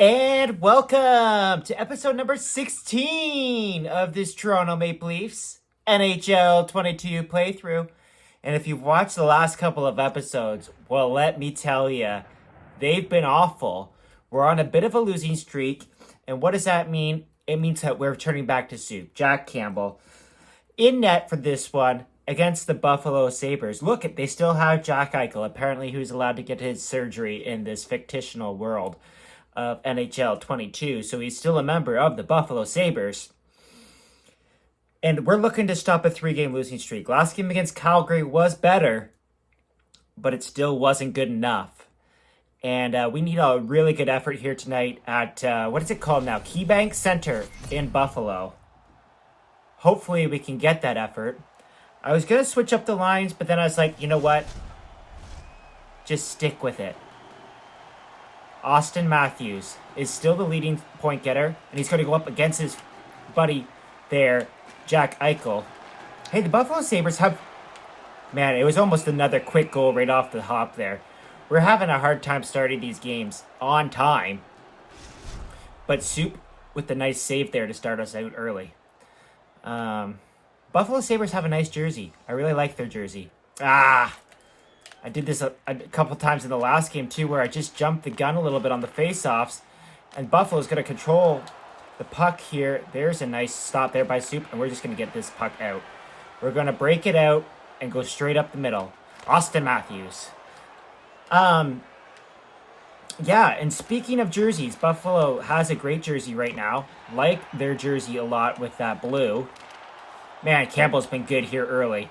And welcome to episode number 16 of this Toronto Maple Leafs NHL 22 playthrough. And if you've watched the last couple of episodes, well, let me tell you, they've been awful. We're on a bit of a losing streak. And what does that mean? It means that we're turning back to soup. Jack Campbell in net for this one against the Buffalo Sabres. Look, they still have Jack Eichel. Apparently, who's allowed to get his surgery in this fictional world of NHL 22, so he's still a member of the Buffalo Sabres. And we're looking to stop a 3-game losing streak. Last game against Calgary was better, but it still wasn't good enough. And we need a really good effort here tonight at, what is it called now? KeyBank Center in Buffalo. Hopefully we can get that effort. I was going to switch up the lines, but then I was like, you know what? Just stick with it. Austin Matthews is still the leading point getter, and he's going to go up against his buddy there, Jack Eichel. Hey, the Buffalo Sabres have... Man, it was almost another quick goal right off the hop there. We're having a hard time starting these games on time. But Soup with the nice save there to start us out early. Buffalo Sabres have a nice jersey. I really like their jersey. I did this a couple times in the last game, too, where I just jumped the gun a little bit on the face-offs. And Buffalo's going to control the puck here. There's a nice stop there by Soup, and we're just going to get this puck out. We're going to break it out and go straight up the middle. Austin Matthews. Yeah, and speaking of jerseys, Buffalo has a great jersey right now. Like their jersey a lot with that blue. Man, Campbell's been good here early.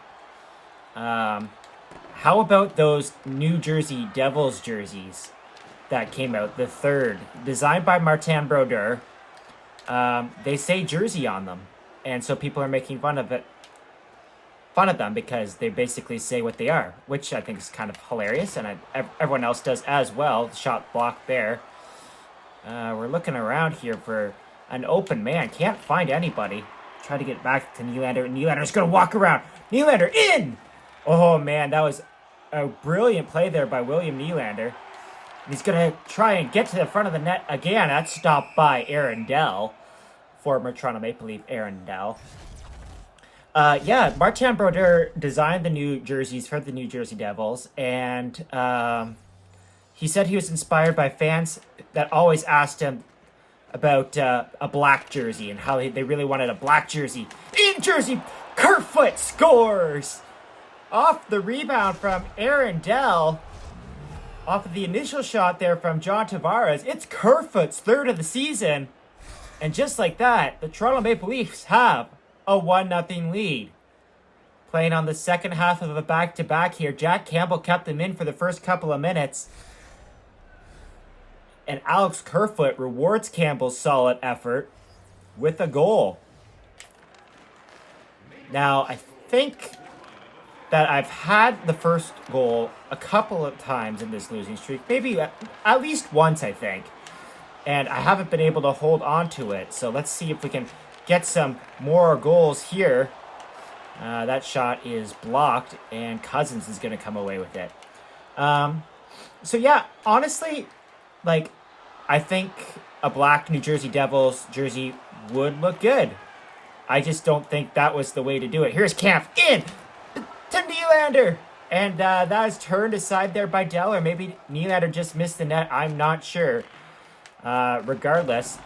How about those New Jersey Devils jerseys that came out? The third, designed by Martin Brodeur. They say Jersey on them, and so people are making fun of them because they basically say what they are, which I think is kind of hilarious, and everyone else does as well. Shot blocked there. We're looking around here for an open man. Can't find anybody. Try to get back to Nylander. Nylander's going to walk around. Nylander in! Oh, man, that was a brilliant play there by William Nylander. He's going to try and get to the front of the net again. That's stopped by Aaron Dell, former Toronto Maple Leaf Aaron Dell. Yeah, Martin Brodeur designed the new jerseys for the New Jersey Devils, and he said he was inspired by fans that always asked him about a black jersey and how they really wanted a black jersey. In Jersey, Kerfoot scores! Off the rebound from Aaron Dell. Off of the initial shot there from John Tavares. It's Kerfoot's third of the season. And just like that, the Toronto Maple Leafs have a 1-0 lead. Playing on the second half of a back-to-back here. Jack Campbell kept them in for the first couple of minutes. And Alex Kerfoot rewards Campbell's solid effort with a goal. Now, I think that I've had the first goal a couple of times in this losing streak. Maybe at least once, I think. And I haven't been able to hold on to it. So let's see if we can get some more goals here. That shot is blocked, and Cousins is going to come away with it. So yeah, honestly, like, I think a black New Jersey Devils jersey would look good. I just don't think that was the way to do it. Here's Camp in to Nylander. And that is turned aside there by Dell, or maybe Nylander just missed the net. I'm not sure. Regardless,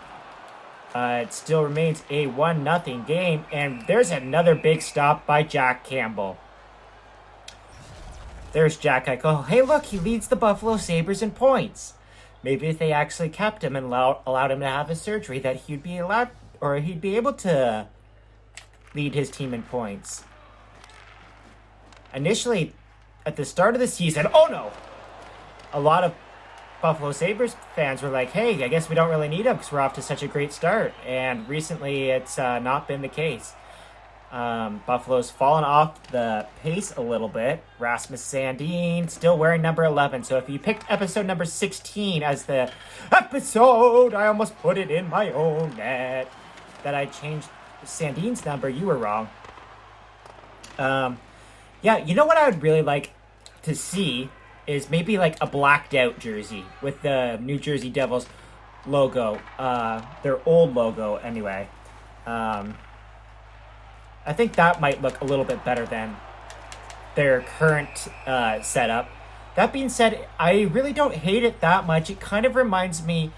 it still remains a 1-0 game. And there's another big stop by Jack Campbell. There's Jack Eichel. Hey, look, he leads the Buffalo Sabres in points. Maybe if they actually kept him and allowed him to have his surgery, that he'd be allowed, or he'd be able to lead his team in points. Initially, at the start of the season, oh no! A lot of Buffalo Sabres fans were like, hey, I guess we don't really need him because we're off to such a great start. And recently, it's not been the case. Buffalo's fallen off the pace a little bit. Rasmus Sandin still wearing number 11. So if you picked episode number 16 as the episode, I almost put it in my own net, that I changed Sandin's number, you were wrong. Yeah, you know what I would really like to see is maybe like a blacked out jersey with the New Jersey Devils logo, their old logo anyway. I think that might look a little bit better than their current setup. That being said, I really don't hate it that much. It kind of reminds me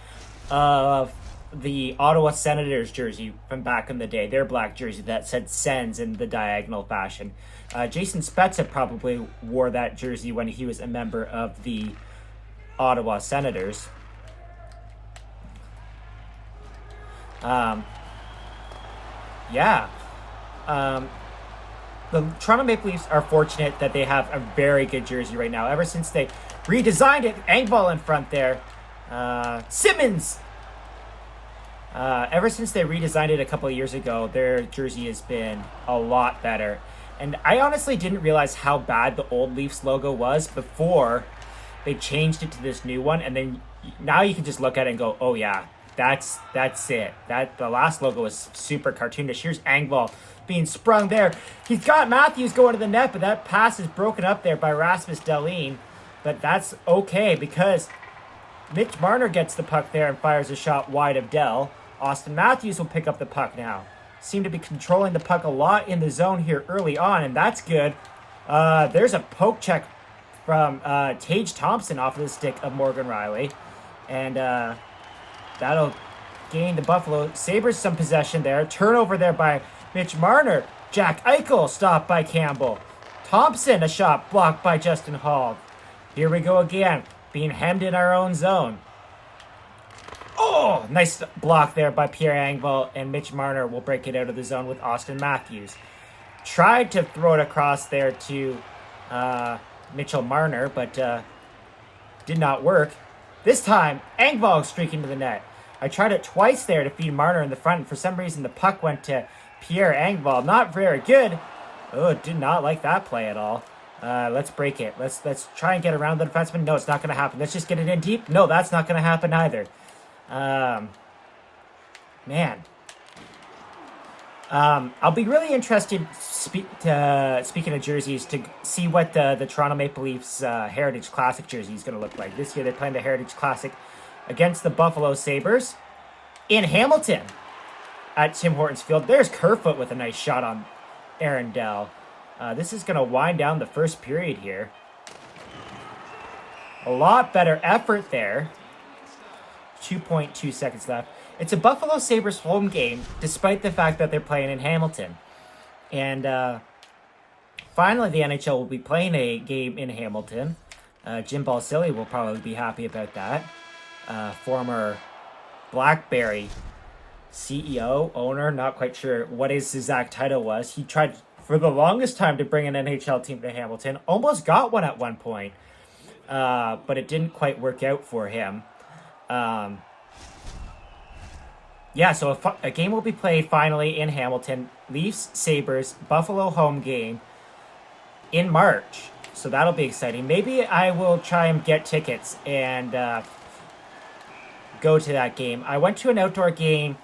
of the Ottawa Senators jersey from back in the day, their black jersey that said Sens in the diagonal fashion. Jason Spezza probably wore that jersey when he was a member of the Ottawa Senators. Yeah. The Toronto Maple Leafs are fortunate that they have a very good jersey right now. Ever since they redesigned it, Engvall in front there. Simmons! Ever since they redesigned it a couple of years ago, their jersey has been a lot better. And I honestly didn't realize how bad the old Leafs logo was before they changed it to this new one. And then now you can just look at it and go, oh yeah, that's it. The last logo was super cartoonish. Here's Engvall being sprung there. He's got Matthews going to the net, but that pass is broken up there by Rasmus Dahlin. But that's okay because Mitch Marner gets the puck there and fires a shot wide of Dell. Austin Matthews will pick up the puck now. Seem to be controlling the puck a lot in the zone here early on, and that's good. There's a poke check from Tage Thompson off of the stick of Morgan Riley. And that'll gain the Buffalo Sabres some possession there. Turnover there by Mitch Marner. Jack Eichel stopped by Campbell. Thompson, a shot blocked by Justin Hall. Here we go again, being hemmed in our own zone. Oh, nice block there by Pierre Engvall, and Mitch Marner will break it out of the zone with Austin Matthews. Tried to throw it across there to Mitchell Marner, but did not work. This time, Engvall streaking to the net. I tried it twice there to feed Marner in the front, and for some reason the puck went to Pierre Engvall. Not very good. Oh, did not like that play at all. Let's break it. Let's try and get around the defenseman. No, it's not going to happen. Let's just get it in deep. No, that's not going to happen either. Man. I'll be really interested, speaking of jerseys, to see what the Toronto Maple Leafs Heritage Classic jersey is going to look like. This year they're playing the Heritage Classic against the Buffalo Sabres in Hamilton at Tim Hortons Field. There's Kerfoot with a nice shot on Aaron Dell. This is going to wind down the first period here. A lot better effort there. 2.2 seconds left. It's a Buffalo Sabres home game, despite the fact that they're playing in Hamilton. And finally, the NHL will be playing a game in Hamilton. Jim Balsillie will probably be happy about that. Former BlackBerry CEO, owner, not quite sure what his exact title was. He tried for the longest time to bring an NHL team to Hamilton. Almost got one at one point, but it didn't quite work out for him. Yeah, so a game will be played finally in Hamilton. Leafs, Sabres, Buffalo home game in March. So that'll be exciting. Maybe I will try and get tickets and go to that game. I went to an outdoor game.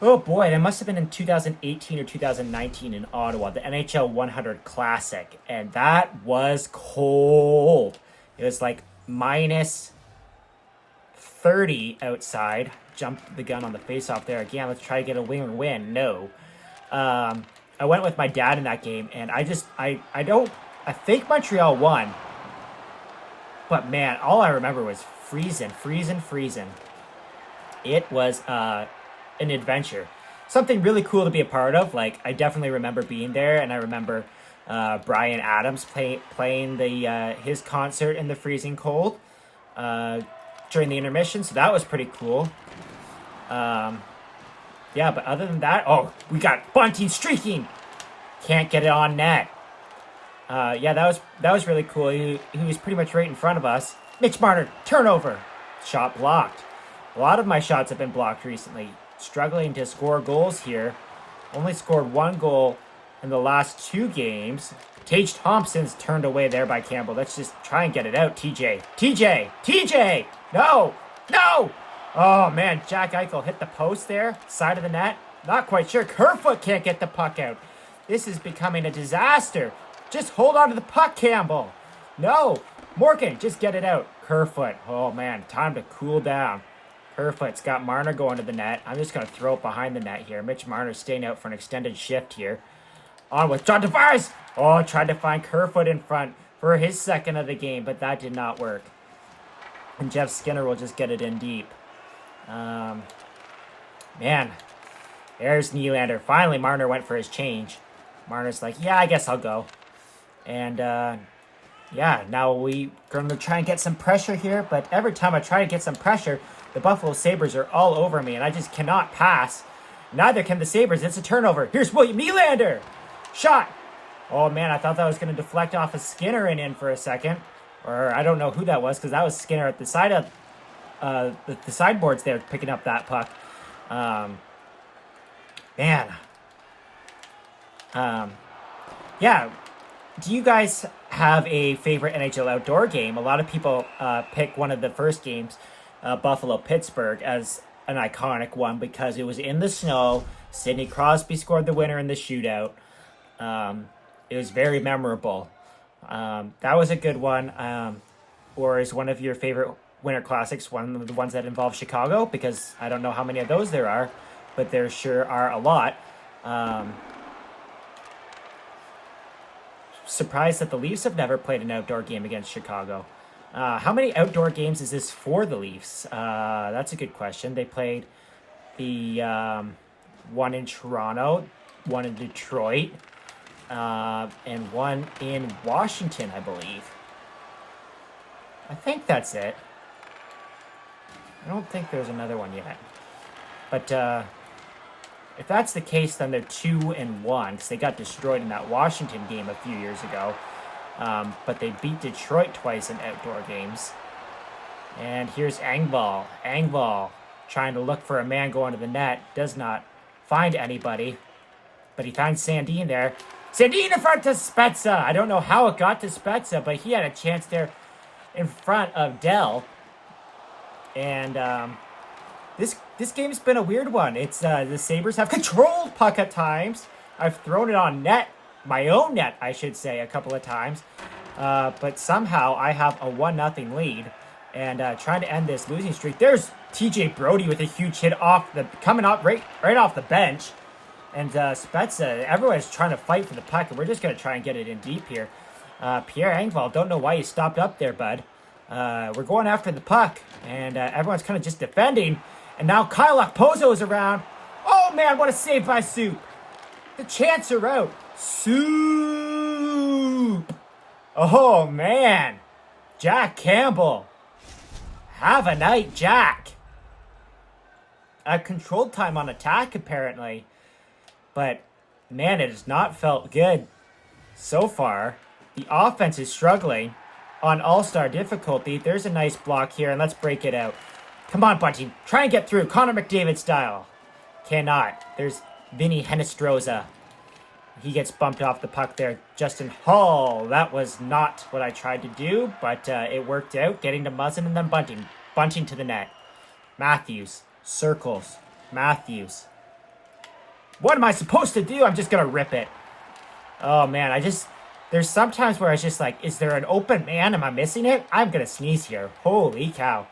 Oh boy, that must have been in 2018 or 2019 in Ottawa, the NHL 100 Classic. And that was cold. It was like minus 30 outside. Jumped the gun on the face-off there again. Let's try to get a winger win. No. I went with my dad in that game, and I think Montreal won. But man, all I remember was freezing. It was an adventure. Something really cool to be a part of. Like, I definitely remember being there, and I remember Bryan Adams playing his concert in the freezing cold during the intermission, so that was pretty cool. Yeah, but other than that, we got Bunting streaking. Can't get it on net. Yeah, that was really cool. He was pretty much right in front of us. Mitch Marner, turnover. Shot blocked. A lot of my shots have been blocked recently. Struggling to score goals here. Only scored one goal in the last two games. Tage Thompson's turned away there by Campbell. Let's just try and get it out. TJ! No! Oh, man, Jack Eichel hit the post there. Side of the net. Not quite sure. Kerfoot can't get the puck out. This is becoming a disaster. Just hold on to the puck, Campbell. No. Morgan, just get it out. Kerfoot. Oh, man, time to cool down. Kerfoot's got Marner going to the net. I'm just going to throw it behind the net here. Mitch Marner staying out for an extended shift here. On with John Tavares. Oh, tried to find Kerfoot in front for his second of the game, but that did not work. And Jeff Skinner will just get it in deep. Man, there's Nylander. Finally, Marner went for his change. Marner's like, yeah, I guess I'll go. And, yeah, now we're going to try and get some pressure here. But every time I try to get some pressure, the Buffalo Sabres are all over me. And I just cannot pass. Neither can the Sabres. It's a turnover. Here's William Nylander. Shot. Oh, man, I thought that was going to deflect off of Skinner and in for a second. Or I don't know who that was, because that was Skinner at the side of the sideboards there picking up that puck. Yeah. Do you guys have a favorite NHL outdoor game? A lot of people pick one of the first games, Buffalo-Pittsburgh, as an iconic one because it was in the snow. Sidney Crosby scored the winner in the shootout. It was very memorable. That was a good one. Or is one of your favorite Winter Classics one of the ones that involve Chicago? Because I don't know how many of those there are, but there sure are a lot. Surprised that the Leafs have never played an outdoor game against Chicago. How many outdoor games is this for the Leafs? That's a good question. They played the one in Toronto, one in Detroit, and one in Washington, I believe. I think that's it. I don't think there's another one yet. But if that's the case, then they're 2-1 because they got destroyed in that Washington game a few years ago. But they beat Detroit twice in outdoor games. And here's Engvall. Engvall trying to look for a man going to the net. Does not find anybody. But he finds Sandin there. Sandin in front of Spezza. I don't know how it got to Spezza, but he had a chance there in front of Dell. And this game's been a weird one. It's the Sabres have controlled puck at times. I've thrown it on net, my own net, I should say, a couple of times. But somehow I have a 1-0 lead. And trying to end this losing streak. There's TJ Brody with a huge hit coming up right off the bench. And Spezza, everyone's trying to fight for the puck, and we're just going to try and get it in deep here. Pierre Engvall, don't know why you stopped up there, bud. We're going after the puck, and everyone's kind of just defending. And now Kyle Okposo is around. Oh, man, what a save by Soup. The chants are out. Soup. Oh, man. Jack Campbell. Have a night, Jack. A controlled time on attack, apparently. But, man, it has not felt good so far. The offense is struggling on all-star difficulty. There's a nice block here, and let's break it out. Come on, Bunty. Try and get through. Connor McDavid style. Cannot. There's Vinny Henestroza. He gets bumped off the puck there. Justin Hall. That was not what I tried to do, but it worked out. Getting to Muzzin and then Bunting. Bunting to the net. Matthews. Circles. Matthews. What am I supposed to do? I'm just going to rip it. Oh, man. There's sometimes where I was just like, is there an open man? Am I missing it? I'm going to sneeze here. Holy cow.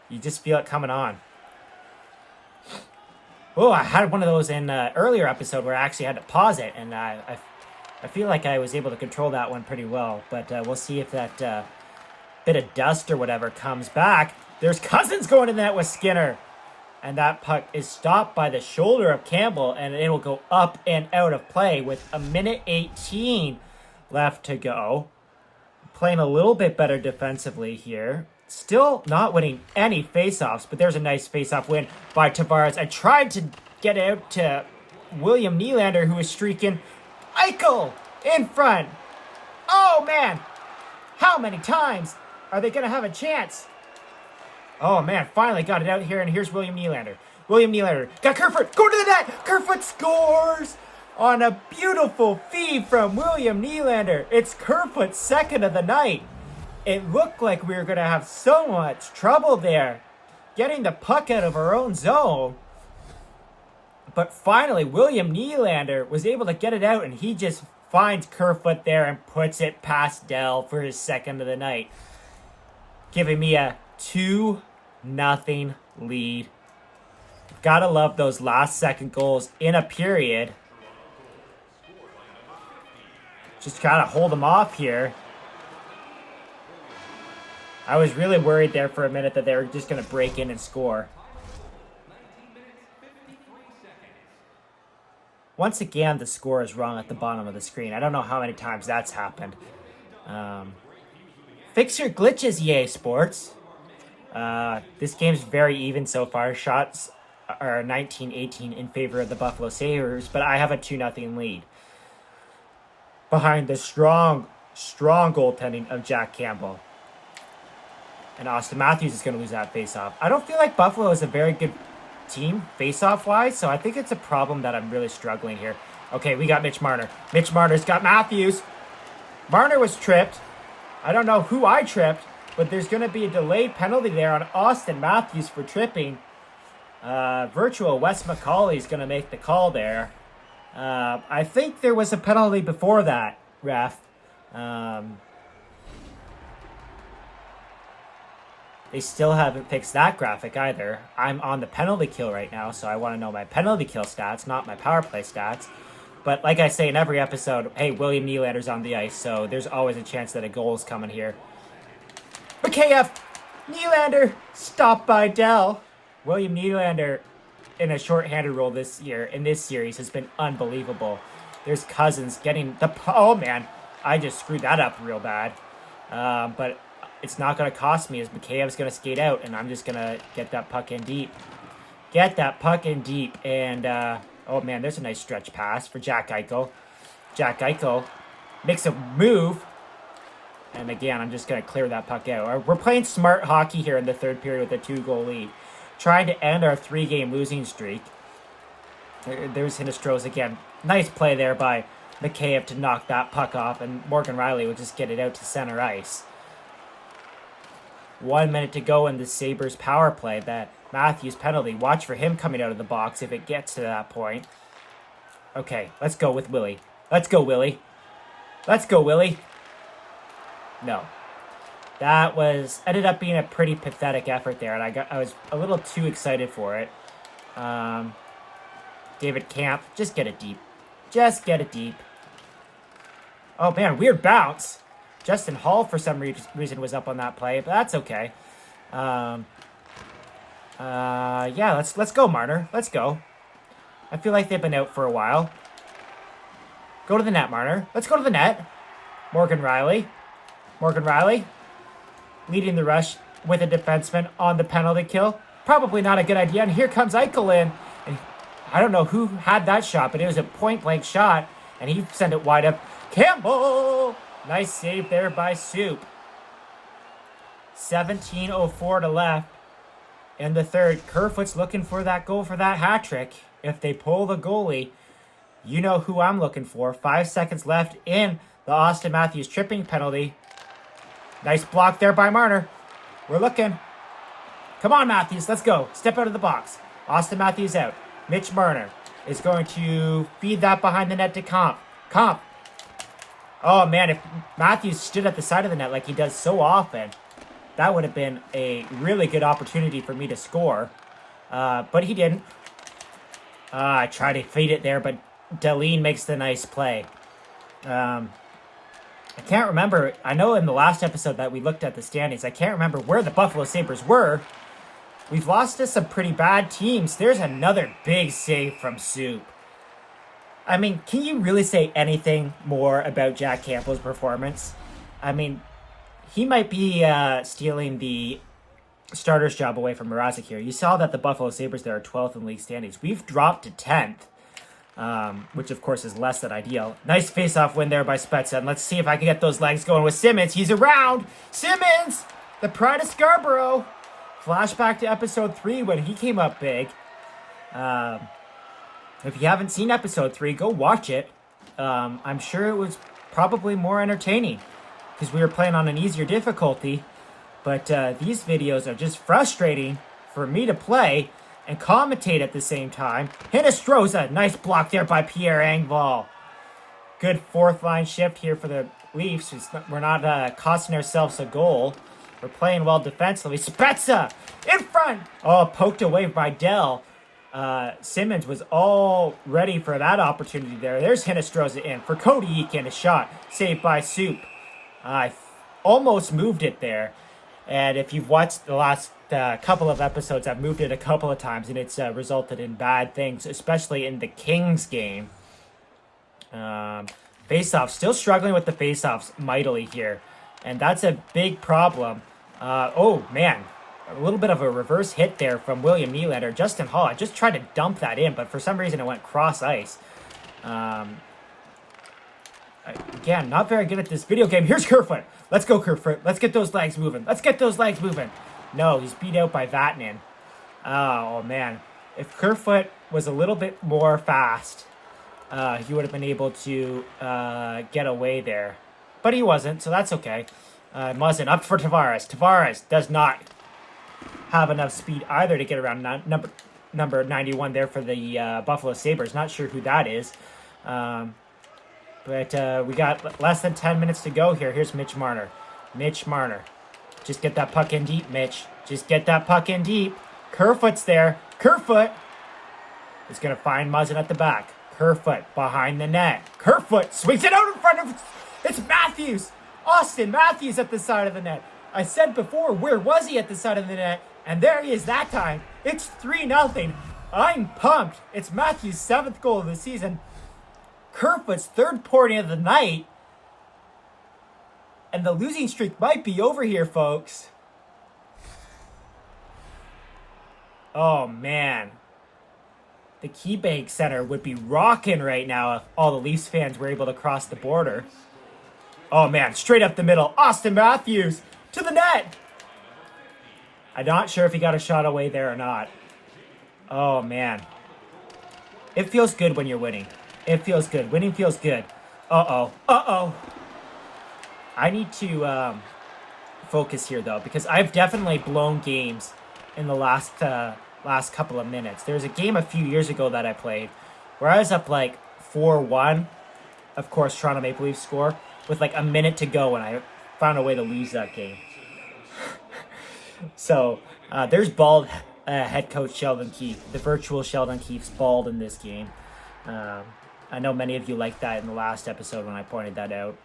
You just feel it coming on. Oh, I had one of those in an earlier episode where I actually had to pause it. And I feel like I was able to control that one pretty well. But we'll see if that bit of dust or whatever comes back. There's Cousins going in the net with Skinner. And that puck is stopped by the shoulder of Campbell, and it will go up and out of play with 1:18 left to go. Playing a little bit better defensively here. Still not winning any faceoffs, but there's a nice faceoff win by Tavares. I tried to get out to William Nylander, who is streaking. Eichel in front. Oh, man. How many times are they going to have a chance? Oh, man, finally got it out here, and here's William Nylander. William Nylander got Kerfoot, go to the net! Kerfoot scores on a beautiful feed from William Nylander. It's Kerfoot's second of the night. It looked like we were going to have so much trouble there getting the puck out of our own zone. But finally, William Nylander was able to get it out, and he just finds Kerfoot there and puts it past Dell for his second of the night, giving me a 2-1 nothing lead. Gotta love those last second goals in a period. Just gotta hold them off here. I was really worried there for a minute that they were just gonna break in and score. Once again, the score is wrong at the bottom of the screen. I don't know how many times that's happened. Fix your glitches, EA Sports. This game's very even so far. Shots are 19-18 in favor of the Buffalo Sabres, but I have a 2-0 lead. Behind the strong goaltending of Jack Campbell. And Austin Matthews is going to lose that faceoff. I don't feel like Buffalo is a very good team faceoff-wise, so I think it's a problem that I'm really struggling here. Okay, we got Mitch Marner. Mitch Marner's got Matthews. Marner was tripped. I don't know who I tripped, but there's going to be a delayed penalty there on Austin Matthews for tripping. Virtual Wes McCauley is going to make the call there. I think there was a penalty before that, ref. They still haven't fixed that graphic either. I'm on the penalty kill right now, so I want to know my penalty kill stats, not my power play stats. But like I say in every episode, hey, William Nylander's on the ice, so there's always a chance that a goal is coming here. Mikheyev! Nylander! Stopped by Dell. William Nylander in a shorthanded role this year, in this series, has been unbelievable. There's Cousins getting the... Oh, man. I just screwed that up real bad. But it's not going to cost me as Mikheyev's going to skate out, and I'm just going to get that puck in deep. Get that puck in deep, and... oh, man, there's a nice stretch pass for Jack Eichel. Jack Eichel makes a move. And again, I'm just going to clear that puck out. We're playing smart hockey here in the third period with a 2-goal lead. Trying to end our 3-game losing streak. There's Hinestro's again. Nice play there by Mikheyev to knock that puck off. And Morgan Riley will just get it out to center ice. 1 minute to go in the Sabres power play. That Matthews penalty. Watch for him coming out of the box if it gets to that point. Okay, let's go with Willie. Let's go, Willie. Let's go, Willie. No. That ended up being a pretty pathetic effort there, and I was a little too excited for it. David Camp, just get it deep. Just get it deep. Oh, man, weird bounce. Justin Hall, for some reason, was up on that play, but that's okay. Yeah, let's go, Marner. Let's go. I feel like they've been out for a while. Go to the net, Marner. Let's go to the net. Morgan Riley. Morgan Riley leading the rush with a defenseman on the penalty kill. Probably not a good idea. And here comes Eichel in. And I don't know who had that shot, but it was a point-blank shot. And he sent it wide up. Campbell! Nice save there by Soup. 17:04 to left in the third. Kerfoot's looking for that goal for that hat trick. If they pull the goalie, you know who I'm looking for. 5 seconds left in the Austin Matthews tripping penalty. Nice block there by Marner. We're looking. Come on, Matthews. Let's go. Step out of the box. Austin Matthews out. Mitch Marner is going to feed that behind the net to Comp. Comp. Oh, man. If Matthews stood at the side of the net like he does so often, that would have been a really good opportunity for me to score. But he didn't. I tried to feed it there, but Dahlin makes the nice play. I can't remember. I know in the last episode that we looked at the standings, I can't remember where the Buffalo Sabres were. We've lost to some pretty bad teams. There's another big save from Soup. I mean, can you really say anything more about Jack Campbell's performance? I mean, he might be stealing the starter's job away from Mrazek here. You saw that the Buffalo Sabres there are 12th in league standings. We've dropped to 10th. Which, of course, is less than ideal. Nice face-off win there by Spezza. And let's see if I can get those legs going with Simmons. He's around. Simmons! The pride of Scarborough. Flashback to episode 3 when he came up big. If you haven't seen episode 3, go watch it. I'm sure it was probably more entertaining because we were playing on an easier difficulty. But these videos are just frustrating for me to play and commentate at the same time. Hinestroza, nice block there by Pierre Engvall. Good fourth line shift here for the Leafs. We're not costing ourselves a goal. We're playing well defensively. Spezza in front. Oh, poked away by Dell. Simmons was all ready for that opportunity there. There's Hinestroza in for Cody Eakin. A shot saved by Soup. I almost moved it there. And if you've watched the last couple of episodes, I've moved it a couple of times, and it's resulted in bad things, especially in the Kings game. Face-offs, still struggling with the face-offs mightily here. And that's a big problem. Oh, man. A little bit of a reverse hit there from William Nylander. Justin Hall, I just tried to dump that in, but for some reason it went cross ice. Again, not very good at this video game. Here's Kerfoot. Let's go, Kerfoot. Let's get those legs moving. Let's get those legs moving. No, he's beat out by Vatanen. Oh, man. If Kerfoot was a little bit more fast, he would have been able to get away there. But he wasn't, so that's okay. Muzzin up for Tavares. Tavares does not have enough speed either to get around number 91 there for the Buffalo Sabres. Not sure who that is. But we got less than 10 minutes to go here. Here's Mitch Marner. Mitch Marner. Just get that puck in deep, Mitch. Just get that puck in deep. Kerfoot's there. Kerfoot is going to find Muzzin at the back. Kerfoot behind the net. Kerfoot swings it out in front of... It's Matthews. Austin Matthews at the side of the net. I said before, where was he at the side of the net? And there he is that time. It's 3-0. I'm pumped. It's Matthews' 7th goal of the season. Kerfoot's 3rd point of the night. And the losing streak might be over here, folks. Oh, man. The KeyBank Center would be rocking right now if all the Leafs fans were able to cross the border. Oh, man. Straight up the middle. Austin Matthews to the net. I'm not sure if he got a shot away there or not. Oh, man. It feels good when you're winning. It feels good. Winning feels good. Uh-oh. Uh-oh. I need to focus here, though, because I've definitely blown games in the last couple of minutes. There was a game a few years ago that I played where I was up like 4-1. Of course, Toronto Maple Leafs score with like a minute to go, and I found a way to lose that game. So there's bald head coach Sheldon Keefe. The virtual Sheldon Keefe's bald in this game. I know many of you liked that in the last episode when I pointed that out.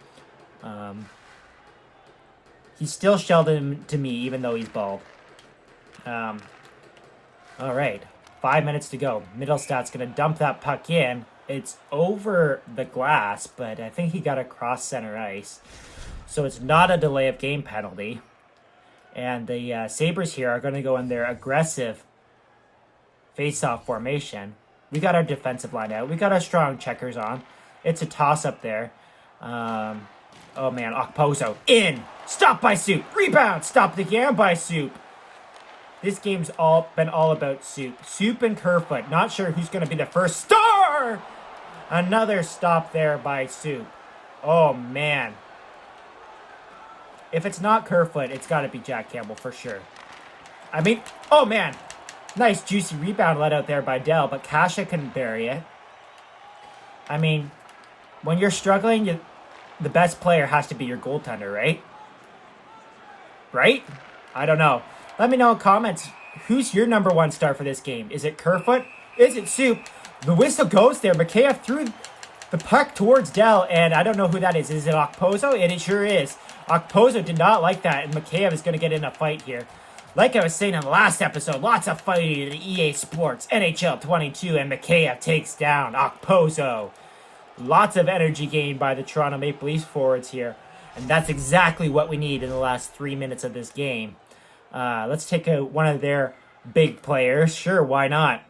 He's still Sheldon to me, even though he's bald. All right, 5 minutes to go. Middlestad's going to dump that puck in. It's over the glass, but I think he got across center ice. So it's not a delay of game penalty. And the Sabres here are going to go in their aggressive face-off formation. We got our defensive line out. We got our strong checkers on. It's a toss-up there. Oh, man. Okposo in. Stopped by Soup. Rebound. Stopped again by Soup. This game's been all about Soup. Soup and Kerfoot. Not sure who's going to be the first star. Another stop there by Soup. Oh, man. If it's not Kerfoot, it's got to be Jack Campbell for sure. I mean, oh, man. Nice juicy rebound let out there by Dell, but Kasha couldn't bury it. I mean, when you're struggling, the best player has to be your goaltender, right? Right? I don't know. Let me know in comments, who's your number one star for this game? Is it Kerfoot? Is it Soup? The whistle goes there. Mikheyev threw the puck towards Dell, and I don't know who that is. Is it Okposo? It sure is. Okposo did not like that, and Mikheyev is going to get in a fight here. Like I was saying in the last episode, lots of fighting in the EA Sports NHL 22, and Mikheyev takes down Okposo. Lots of energy gained by the Toronto Maple Leafs forwards here, and that's exactly what we need in the last 3 minutes of this game. Let's take one of their big players. Sure, why not?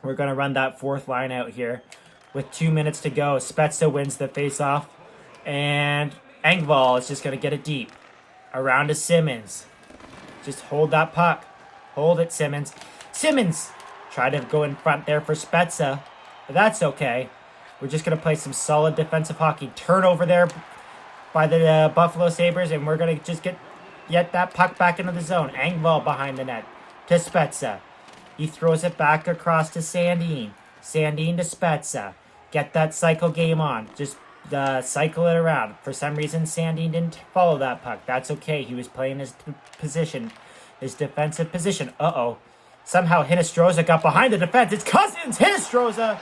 We're going to run that fourth line out here. With 2 minutes to go, Spezza wins the faceoff, and Engvall is just going to get it deep. Around to Simmons. Just hold that puck. Hold it, Simmons. Simmons! Try to go in front there for Spezza, but that's okay. We're just going to play some solid defensive hockey. Turnover there by the Buffalo Sabres, and we're going to just get that puck back into the zone. Engvall behind the net to Spezza. He throws it back across to Sandin. Sandin to Spezza. Get that cycle game on. Just cycle it around. For some reason, Sandy didn't follow that puck. That's okay. He was playing his position, his defensive position. Uh-oh. Somehow Hinostroza got behind the defense. It's Cousins! Hinostroza!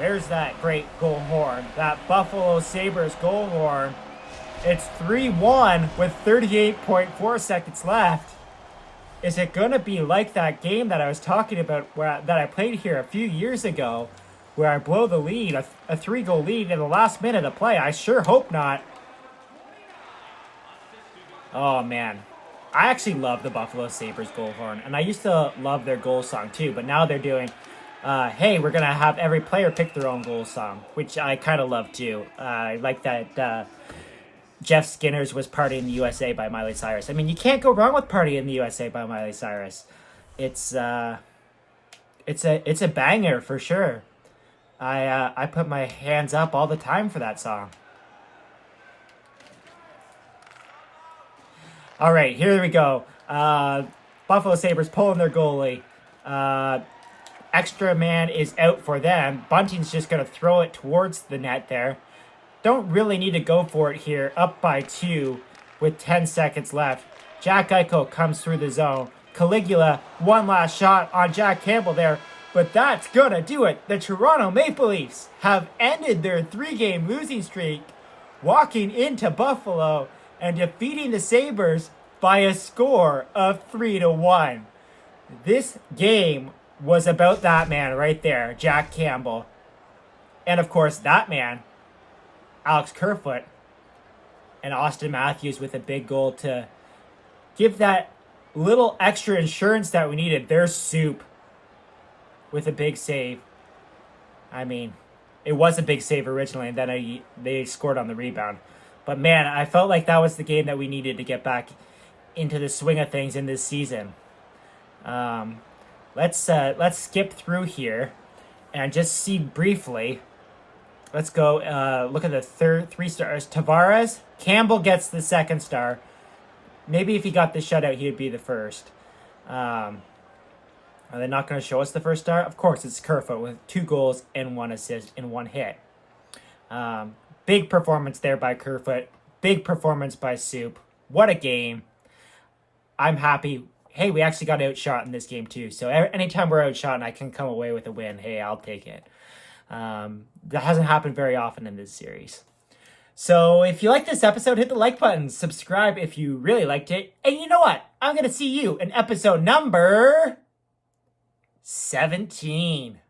There's that great goal horn. That Buffalo Sabres goal horn. It's 3-1 with 38.4 seconds left. Is it going to be like that game that I was talking about that I played here a few years ago where I blow the lead, a 3-goal lead in the last minute of play? I sure hope not. Oh, man. I actually love the Buffalo Sabres goal horn, and I used to love their goal song too, but now they're doing, hey, we're going to have every player pick their own goal song, which I kind of love too. I like that Jeff Skinner's was Party in the USA by Miley Cyrus. I mean, you can't go wrong with Party in the USA by Miley Cyrus. It's a banger for sure. I put my hands up all the time for that song. All right, here we go. Buffalo Sabres pulling their goalie. Extra man is out for them. Bunting's just going to throw it towards the net there. Don't really need to go for it here. Up by 2 with 10 seconds left. Jack Eichel comes through the zone. Caligula, one last shot on Jack Campbell there. But that's going to do it. The Toronto Maple Leafs have ended their 3-game losing streak, walking into Buffalo and defeating the Sabres by a score of 3-1. This game was about that man right there, Jack Campbell. And of course, that man, Alex Kerfoot, and Austin Matthews with a big goal to give that little extra insurance that we needed. There's Soup with a big save. I mean, it was a big save originally, and then they scored on the rebound. But man, I felt like that was the game that we needed to get back into the swing of things in this season. Let's skip through here and just see briefly. Let's go look at the 3 stars. Tavares, Campbell gets the 2nd star. Maybe if he got the shutout, he would be the first. Are they not going to show us the 1st star? Of course, it's Kerfoot with 2 goals and 1 assist and 1 hit. Big performance there by Kerfoot. Big performance by Soup. What a game. I'm happy. Hey, we actually got outshot in this game too. So anytime we're outshot and I can come away with a win, hey, I'll take it. That hasn't happened very often in this series. So if you like this episode, hit the like button. Subscribe if you really liked it. And you know what? I'm going to see you in episode number 17.